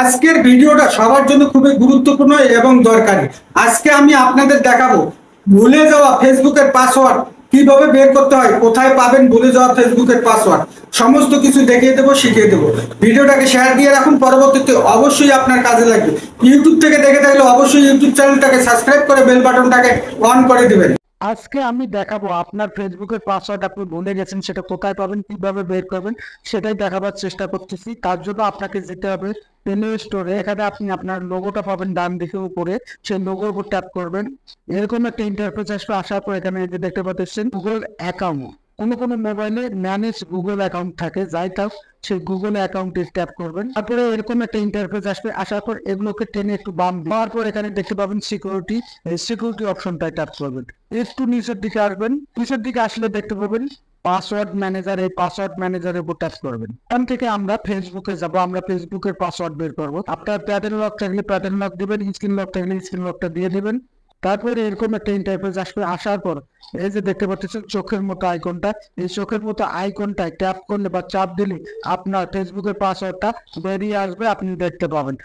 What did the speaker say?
আজকের ভিডিওটা সবার জন্য খুবই গুরুত্বপূর্ণ এবং দরকারি। আজকে আমি আপনাদের দেখাবো ভুলে যাওয়া ফেসবুকের পাসওয়ার্ড কিভাবে বের করতে হয়, কোথায় পাবেন ভুলে যাওয়া ফেসবুকের পাসওয়ার্ড, সমস্ত কিছু দেখিয়ে দেবো, শিখিয়ে দেবো। ভিডিওটাকে শেয়ার দিয়ে রাখুন, পরবর্তীতে অবশ্যই আপনার কাজে লাগবে। ইউটিউব থেকে দেখে থাকলে অবশ্যই ইউটিউব চ্যানেলটাকে সাবস্ক্রাইব করে বেল বাটনটাকে অন করে দিবেন। আজকে আমি দেখাবো আপনার ফেসবুকের পাসওয়ার্ড আপনি ভুলে গেছেন, সেটা কোথায় পাবেন, কিভাবে বের করবেন, সেটাই দেখাবার চেষ্টা করতেছি। তার জন্য আপনাকে যেতে হবে প্লে স্টোরে। এখানে আপনি আপনার লোগোটা পাবেন ডান দিকে উপরে, সেই লোগোর উপর ট্যাপ করবেন। এরকম একটা ইন্টারফেস আসবে, আসার পর এখানে এই যে দেখতে পাচ্ছেন গুগল অ্যাকাউন্ট। কোনো মোবাইলে ম্যানেজ গুগল অ্যাকাউন্ট থাকে, যাই থাক সেই গুগল অ্যাকাউন্টে ট্যাপ করবেন। তারপরে এরকম একটা ইন্টারফেস আসবে, আসার পর এগুলোকে টেনে একটু বাম দেওয়ার পর এখানে দেখতে পাবেন সিকিউরিটি। এই সিকিউরিটি অপশনটায় ট্যাপ করবেন। একটু নিচের দিকে আসবেন, নিচের দিকে আসলে দেখতে পাবেন পাসওয়ার্ড ম্যানেজার। এই পাসওয়ার্ড ম্যানেজারের উপর ট্যাপ করবেন। এখান থেকে আমরা ফেসবুকে যাব, আমরা ফেসবুকের পাসওয়ার্ড বের করবো। আপনার প্যাটার্ন লক থাকলে প্যাটার্ন লক দিবেন, স্ক্রিন লক থাকলে স্ক্রিন লকটা দিয়ে দিবেন। তারপরে এরকম একটা ইন্টারফেস আসবে, আসার পর এই যে দেখতে পাচ্ছেন চোখের মতো আইকনটা, এই চোখের মতো আইকনটায় ট্যাপ করলে বা চাপ দিলে আপনার ফেসবুকের পাসওয়ার্ডটা বেরিয়ে আসবে, আপনি দেখতে পাবেন।